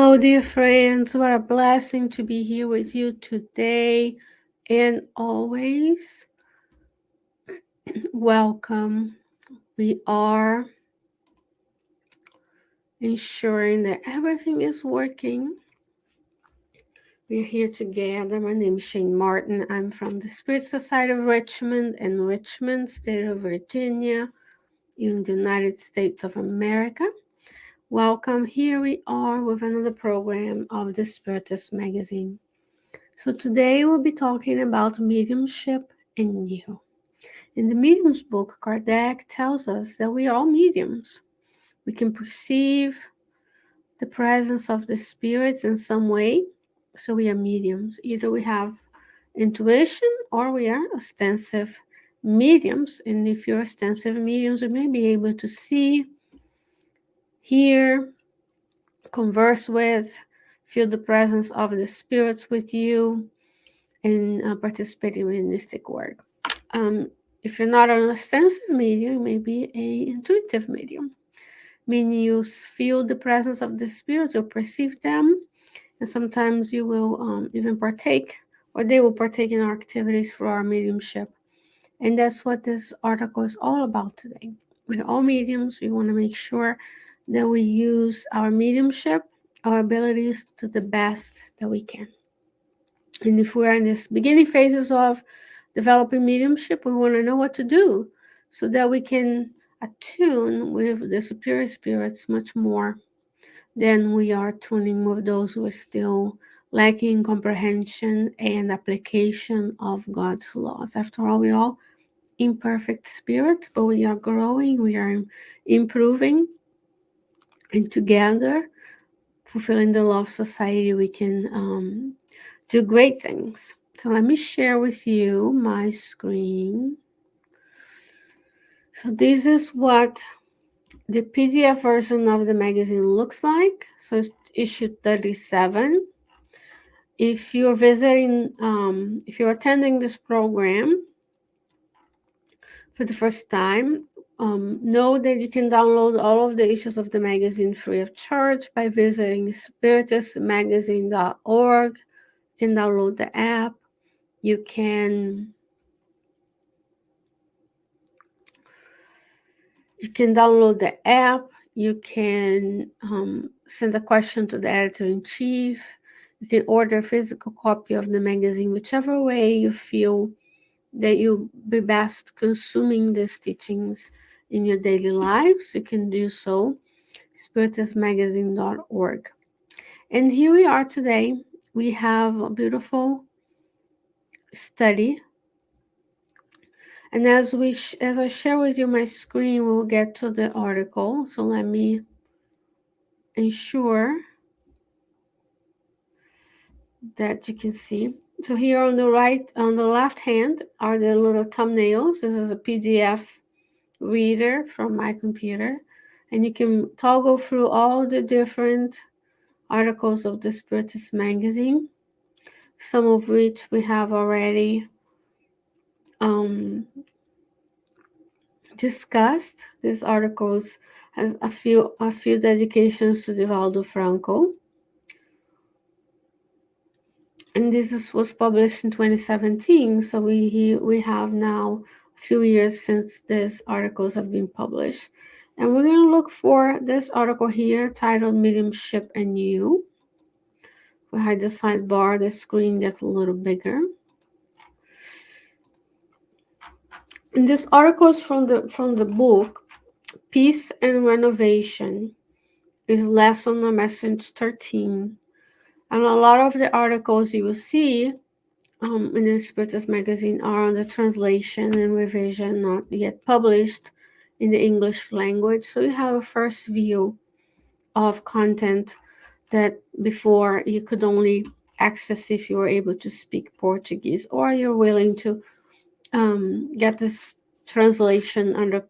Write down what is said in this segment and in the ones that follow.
Hello, dear friends. What a blessing to be here with you today and always. Welcome. We are ensuring that everything is working. We're here together. My name is Shane Martin. I'm from the Spirit Society of Richmond in Richmond, state of Virginia, in the United States of America. Welcome. Here we are with another program of the Spiritist magazine. So today we'll be talking about mediumship and you. In the Medium's book, Kardec tells us that we are all mediums. We can perceive the presence of the spirits in some way, so we are mediums. Either we have intuition or we are ostensive mediums. And if you're ostensive mediums, you may be able to see, hear, converse with, feel the presence of the spirits with you, and participate in mediumistic work. If you're not an ostensive medium, you may be an intuitive medium, meaning you feel the presence of the spirits or perceive them, and sometimes you will even partake, or they will partake in our activities for our mediumship. And that's what this article is all about today. We're all mediums. We want to make sure that we use our mediumship, our abilities to the best that we can. And if we're in this beginning phases of developing mediumship, we want to know what to do so that we can attune with the superior spirits much more than we are tuning with those who are still lacking comprehension and application of God's laws. After all, we all imperfect spirits, but we are growing, we are improving, and together, fulfilling the law of society, we can do great things. So let me share with you my screen. So this is what the PDF version of the magazine looks like. So it's issue 37. If you're visiting, if you're attending this program for the first time, know that you can download all of the issues of the magazine free of charge by visiting spiritistmagazine.org. You can download the app. You can download the app. You can send a question to the editor-in-chief. You can order a physical copy of the magazine, whichever way you feel that you'll be best consuming these teachings in your daily lives. You can do so, spiritistmagazine.org. And here we are today. We have a beautiful study. And as I share with you my screen, we'll get to the article. So let me ensure that you can see. So here on the left hand are the little thumbnails. This is a PDF reader from my computer, and you can toggle through all the different articles of the Spiritist magazine, some of which we have already discussed. These articles has a few dedications to Divaldo Franco. And this was published in 2017, so we have now a few years since these articles have been published. And we're going to look for this article here titled Mediumship and You. If I hide the sidebar, the screen gets a little bigger. And this article is from the book Peace and Renovation, is lesson on message 13. And a lot of the articles you will see in the Spiritist magazine are on the translation and revision, not yet published in the English language. So you have a first view of content that before you could only access if you were able to speak Portuguese, or you're willing to get this translation under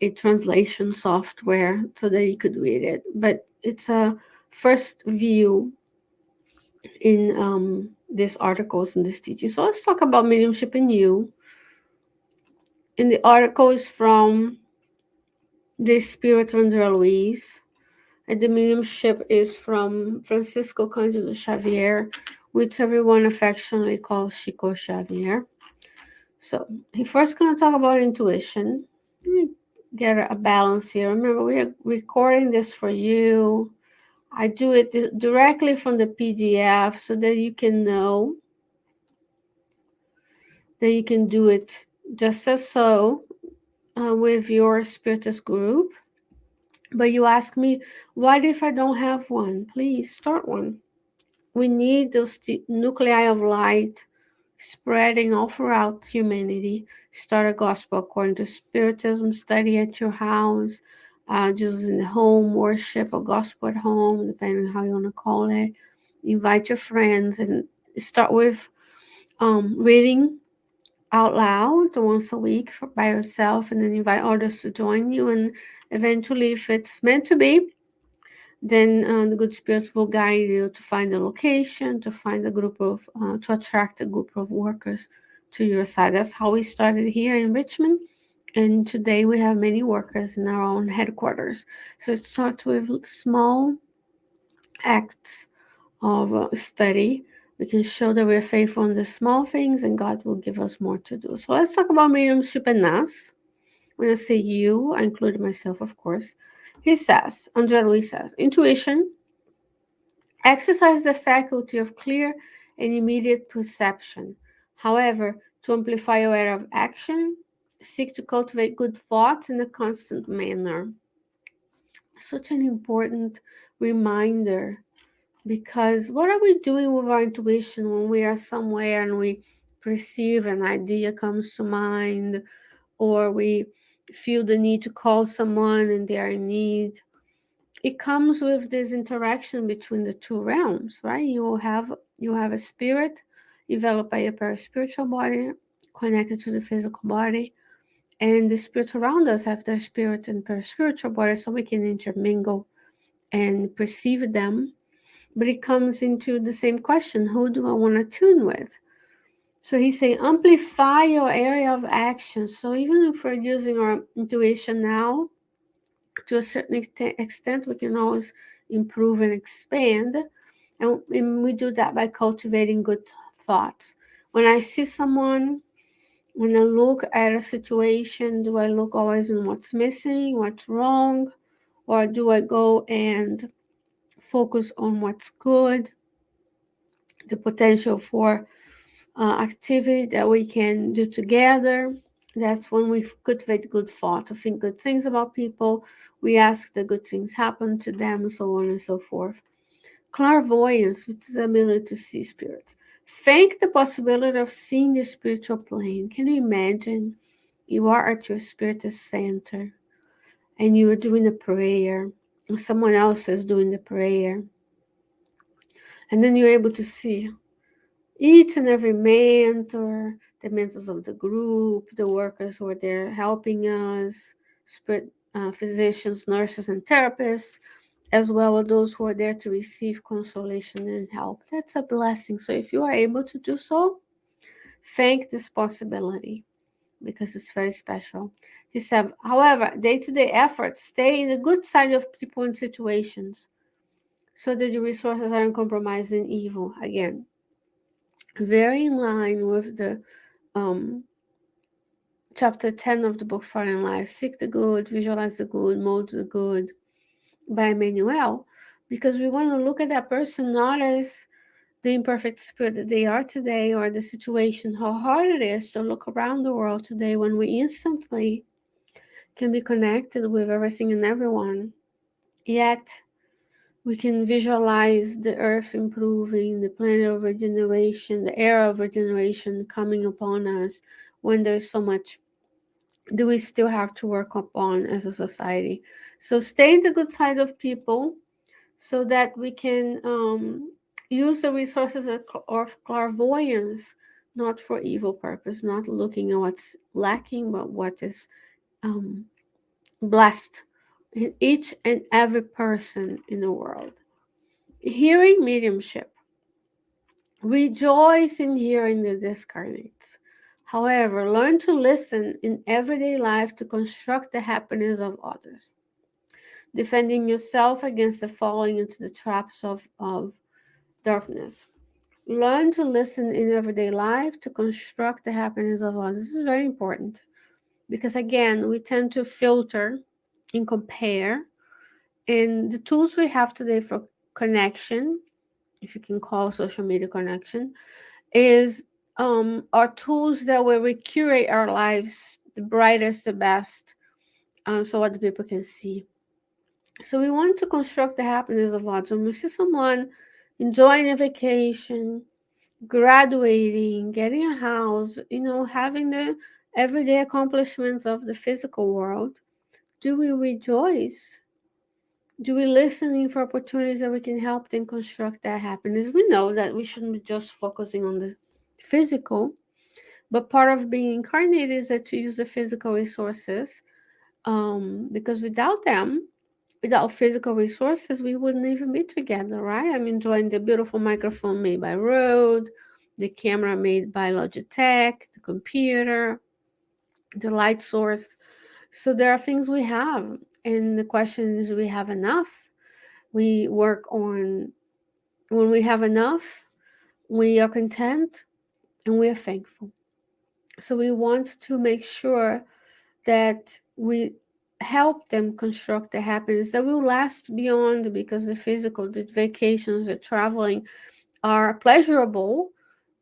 a translation software so that you could read it. But it's a first view in these articles and this teaching. So let's talk about mediumship in you. And the article is from the Spirit under Luiz, And the mediumship is from Francisco Cândido Xavier, which everyone affectionately calls Chico Xavier. So he first going to talk about intuition. Let me get a balance here. Remember, we are recording this for you. I do it directly from the PDF so that you can know that you can do it just as so with your Spiritist group. But you ask me, what if I don't have one? Please start one. We need those nuclei of light spreading all throughout humanity. Start a gospel according to Spiritism, study at your house, just in the home, worship, a gospel at home, depending on how you want to call it. Invite your friends and start with reading out loud once a week by yourself, and then invite others to join you. And eventually, if it's meant to be, then the good spirits will guide you to find a location, to find a group of, to attract a group of workers to your side. That's how we started here in Richmond. And today we have many workers in our own headquarters. So it starts with small acts of study. We can show that we're faithful in the small things, and God will give us more to do. So let's talk about mediumship and us. When I say you, I include myself, of course. He says, Andre Luiz says, intuition exercises the faculty of clear and immediate perception. However, to amplify your area of action, seek to cultivate good thoughts in a constant manner. Such an important reminder, because what are we doing with our intuition when we are somewhere and we perceive an idea comes to mind, or we feel the need to call someone and they are in need? It comes with this interaction between the two realms, right? You have a spirit developed by a paraspiritual body connected to the physical body, and the spirits around us have their spirit and paraspiritual body, so we can intermingle and perceive them. But it comes into the same question: who do I want to tune with? So he's saying amplify your area of action. So even if we're using our intuition now, to a certain extent, we can always improve and expand. And we do that by cultivating good thoughts. When I see someone, when I look at a situation, do I look always on what's missing, what's wrong, or do I go and focus on what's good, the potential for activity that we can do together? That's when we cultivate good thoughts, to think good things about people. We ask that good things happen to them, and so on and so forth. Clairvoyance, which is the ability to see spirits. Think the possibility of seeing the spiritual plane. Can you imagine you are at your spiritist center and you are doing a prayer, and someone else is doing the prayer, and then you're able to see each and every mentor, the mentors of the group, the workers who are there helping us, spirit physicians, nurses, and therapists, as well as those who are there to receive consolation and help. That's a blessing. So if you are able to do so, thank this possibility, because it's very special. He said, however, day-to-day efforts, stay in the good side of people and situations so that your resources aren't compromised in evil. Again, very in line with the chapter 10 of the book Foreign Life, Seek the Good, Visualize the Good, Mold the Good, by Emmanuel, because we want to look at that person not as the imperfect spirit that they are today, or the situation, how hard it is to look around the world today when we instantly can be connected with everything and everyone. Yet we can visualize the earth improving, the planet of regeneration, the era of regeneration coming upon us, when there's so much do we still have to work upon as a society. So stay in the good side of people so that we can use the resources of clairvoyance, not for evil purpose, not looking at what's lacking, but what is um, blessed in each and every person in the world. Hearing mediumship. Rejoice in hearing the discarnates. However, learn to listen in everyday life to construct the happiness of others. defending yourself against the falling into the traps of darkness. Learn to listen in everyday life to construct the happiness of others. This is very important because, again, we tend to filter and compare. And the tools we have today for connection, if you can call social media connection, is our tools that where we curate our lives the brightest, the best, so other people can see. So we want to construct the happiness of others. When we see someone enjoying a vacation, graduating, getting a house, having the everyday accomplishments of the physical world, do we rejoice? Do we listening for opportunities that we can help them construct that happiness? We know that we shouldn't be just focusing on the physical, but part of being incarnated is that to use the physical resources, because without them, without physical resources, we wouldn't even be together, right? I'm enjoying the beautiful microphone made by Rode, the camera made by Logitech, the computer, the light source. So there are things we have, and the question is, do we have enough? We work on when we have enough, we are content and we are thankful. So we want to make sure that we help them construct the happiness that will last beyond, because the physical, the vacations, the traveling are pleasurable,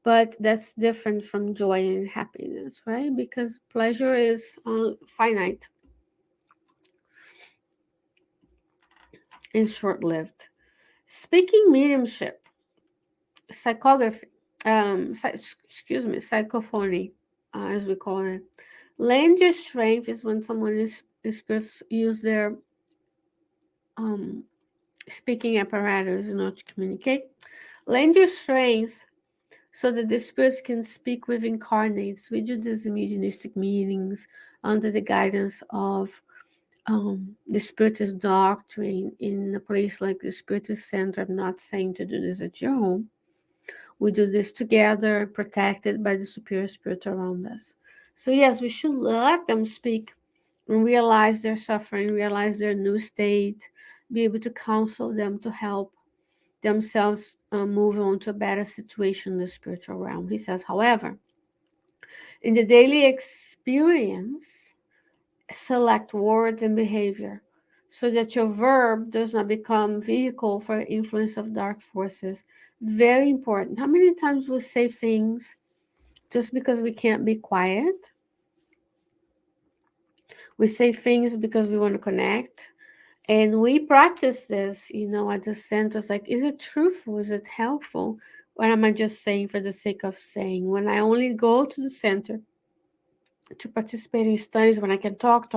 but that's different from joy and happiness, right? Because pleasure is finite and short-lived. Speaking mediumship, psychography, psychophony, as we call it. Language strength is when someone is spirits use their um, speaking apparatus in order to communicate. Language strength so that the spirits can speak with incarnates. We do these mediumistic meetings under the guidance of the Spiritist doctrine in a place like the Spiritist Center. I'm not saying to do this at your home. We do this together, protected by the superior spirit around us. So, yes, we should let them speak and realize their suffering, realize their new state, be able to counsel them to help themselves move on to a better situation in the spiritual realm. He says, however, in the daily experience, select words and behavior so that your verb does not become vehicle for the influence of dark forces. Very important. How many times we say things just because we can't be quiet? We say things because we want to connect. And we practice this, at the centers. Like, is it truthful? Is it helpful? Or am I just saying for the sake of saying? When I only go to the center to participate in studies, when I can talk,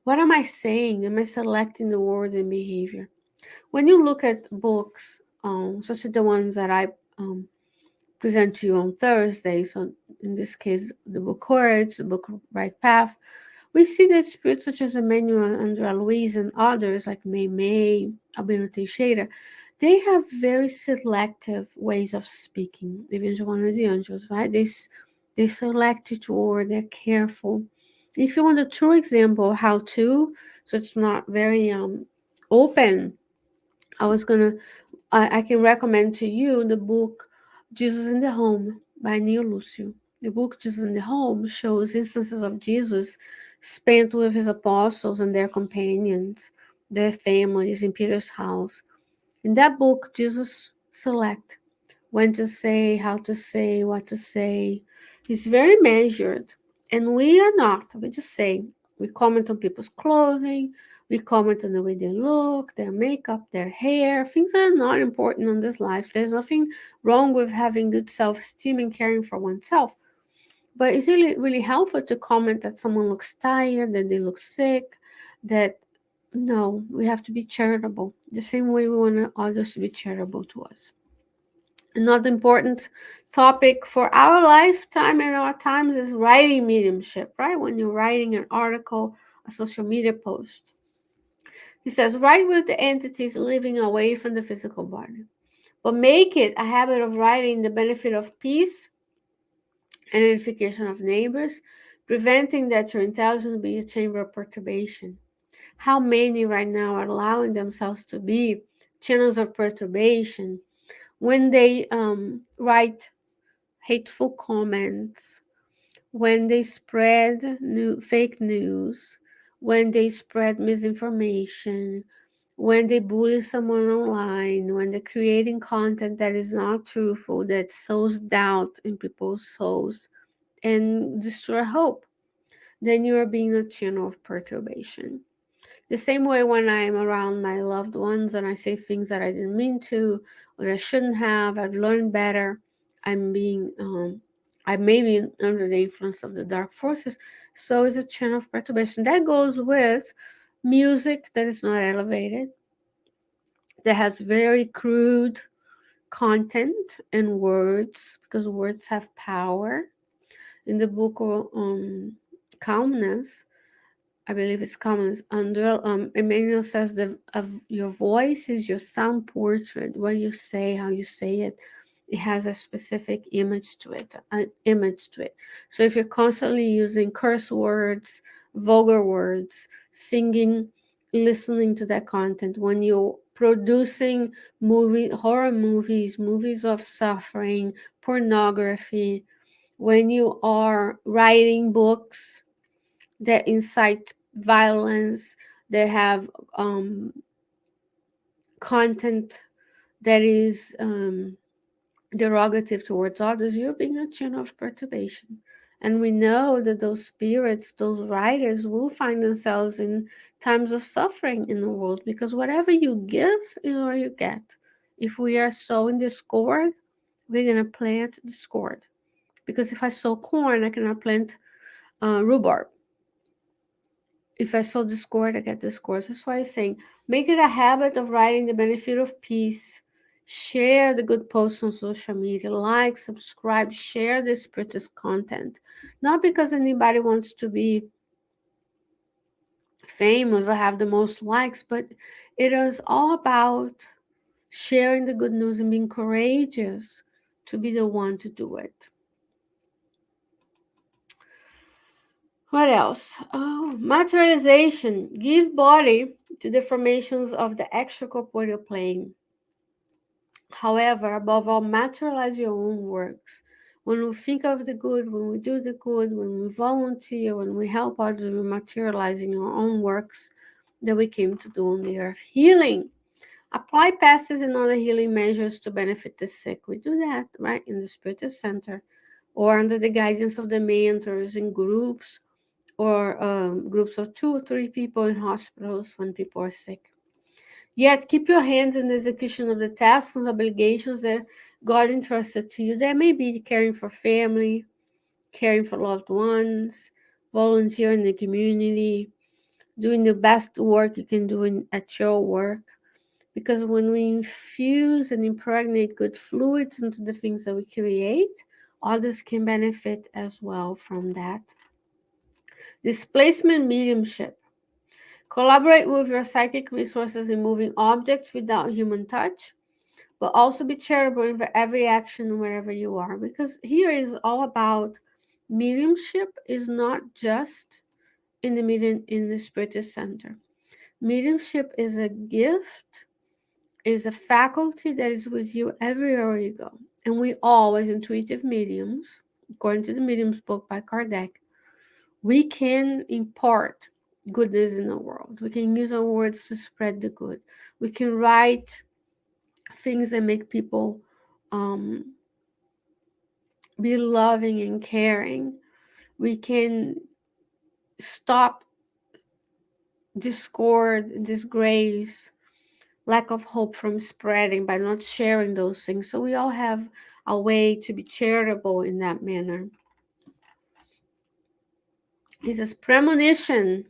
what am I saying? Am I selecting the words and behavior? When you look at books, such as the ones that I present to you on Thursday, so in this case, the book Courage, the book Right Path, we see that spirits such as Emmanuel, Andrea, Luiz, and others like May, Albino Teixeira, they have very selective ways of speaking. Even one of the angels, right? They select each word. They're careful. If you want a true example of how to, so it's not very open, I can recommend to you the book Jesus in the Home by Neil Lucio. The book Jesus in the Home shows instances of Jesus spent with his apostles and their companions, their families in Peter's house. In that book, Jesus select when to say, how to say, what to say. He's very measured. And we are not. We just say, we comment on people's clothing, we comment on the way they look, their makeup, their hair, things that are not important in this life. There's nothing wrong with having good self-esteem and caring for oneself. But it's really, really helpful to comment that someone looks tired, that they look sick, that no, we have to be charitable. The same way we want others to be charitable to us. Another important topic for our lifetime and our times is writing mediumship, right? When you're writing an article, a social media post. He says, write with the entities living away from the physical body, but make it a habit of writing the benefit of peace and edification of neighbors, preventing that your intelligence be a chamber of perturbation. how many right now are allowing themselves to be channels of perturbation when they write hateful comments, when they spread fake news, when they spread misinformation, when they bully someone online, when they're creating content that is not truthful, that sows doubt in people's souls and destroy hope, then you are being a channel of perturbation. The same way when I'm around my loved ones and I say things that I didn't mean to or I shouldn't have, I've learned better. I may be under the influence of the dark forces. So it's a channel of perturbation. That goes with music that is not elevated, that has very crude content and words, because words have power. In the book of Calmness, I believe it's common under Emmanuel says that of your voice is your sound portrait. What you say, how you say it, it has a specific image to it. An image to it. So if you're constantly using curse words, vulgar words, singing, listening to that content, when you're producing horror movies, movies of suffering, pornography, when you are writing books that incite violence, that have content that is derogative towards others, you're being a channel of perturbation. And we know that those spirits, those writers, will find themselves in times of suffering in the world, because whatever you give is what you get. If we are sowing discord, we're going to plant discord. Because if I sow corn, I cannot plant rhubarb. If I sow discord, I get discord. That's why I'm saying make it a habit of writing the benefit of peace. Share the good posts on social media. Like, subscribe, share the Spiritist content. Not because anybody wants to be famous or have the most likes, but it is all about sharing the good news and being courageous to be the one to do it. What else? Oh, materialization. Give body to the formations of the extracorporeal plane. However, above all, materialize your own works. When we think of the good, when we do the good, when we volunteer, when we help others, we're materializing our own works that we came to do on the earth. Healing. Apply passes and other healing measures to benefit the sick. We do that, right, in the Spiritist Center or under the guidance of the mentors in groups, or groups of 2 or 3 people in hospitals when people are sick. Yet keep your hands in the execution of the tasks and obligations that God entrusted to you. That may be caring for family, caring for loved ones, volunteering in the community, doing the best work you can do at your work. Because when we infuse and impregnate good fluids into the things that we create, others can benefit as well from that. Displacement mediumship. Collaborate with your psychic resources in moving objects without human touch, but also be charitable in every action wherever you are. Because here is all about mediumship is not just in the Spiritist Center. Mediumship is a gift, is a faculty that is with you everywhere you go. And we all, as intuitive mediums, according to the Medium's book by Kardec, we can impart goodness in the world. We can use our words to spread the good. We can write things that make people be loving and caring. We can stop discord, disgrace, lack of hope from spreading by not sharing those things. So we all have a way to be charitable in that manner. He says premonition.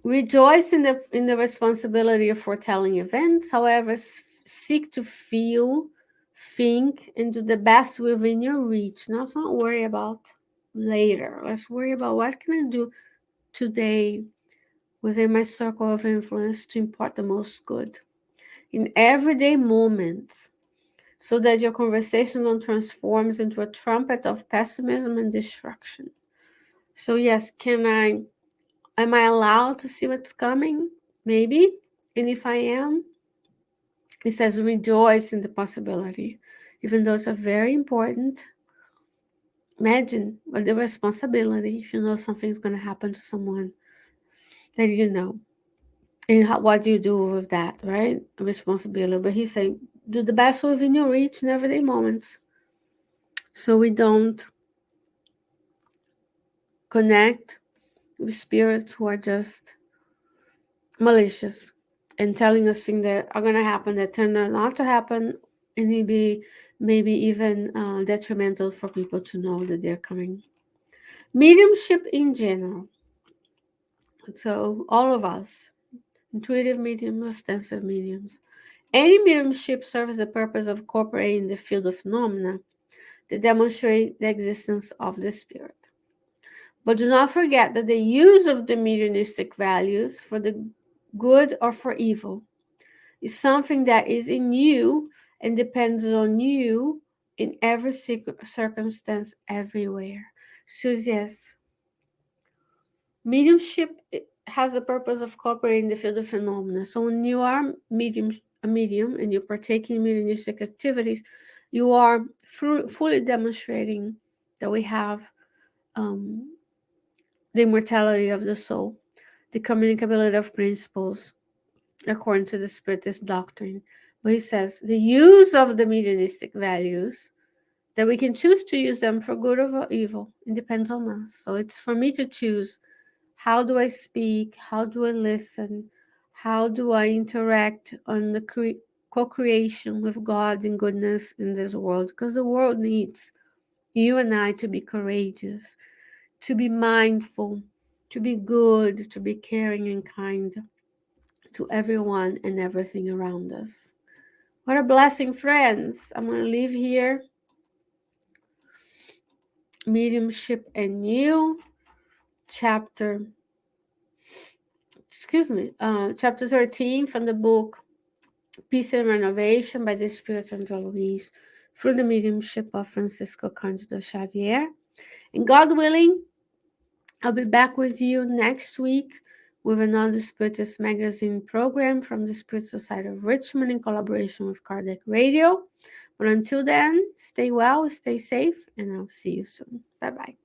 Rejoice in the responsibility of foretelling events. However, seek to feel, think, and do the best within your reach. Now, let's not worry about later. Let's worry about what can I do today within my circle of influence to impart the most good in everyday moments, so that your conversation don't transforms into a trumpet of pessimism and destruction. So yes, can I Am I allowed to see what's coming? Maybe. And if I am, it says rejoice in the possibility. Even though it's a very important, imagine what the responsibility if you know something's going to happen to someone that you know. And what do you do with that, right? A responsibility. But he's saying, do the best within your reach in everyday moments. So we don't connect with spirits who are just malicious and telling us things that are going to happen that turn out not to happen, and maybe even detrimental for people to know that they're coming. Mediumship in general. So all of us, intuitive mediums, ostensive mediums. Any mediumship serves the purpose of incorporating the field of phenomena that demonstrate the existence of the spirit. But do not forget that the use of the mediumistic values for the good or for evil is something that is in you and depends on you in every circumstance, everywhere. So, yes, mediumship has the purpose of cooperating the field of phenomena. So, when you are a medium and you partake in mediumistic activities, you are fully demonstrating that we have um, the immortality of the soul, the communicability of principles, according to the Spiritist doctrine. But he says the use of the mediumistic values, that we can choose to use them for good or evil. It depends on us. So it's for me to choose, how do I speak? How do I listen? How do I interact on the co-creation with God and goodness in this world? Because the world needs you and I to be courageous, to be mindful, to be good, to be caring and kind to everyone and everything around us. What a blessing, friends. I'm going to leave here. Mediumship and You, chapter, chapter 13 from the book Peace and Renovation by the Spirit Angel Luiz, through the mediumship of Francisco Cândido Xavier. And God willing, I'll be back with you next week with another Spiritist magazine program from the Spirit Society of Richmond in collaboration with Kardec Radio. But until then, stay well, stay safe, and I'll see you soon. Bye-bye.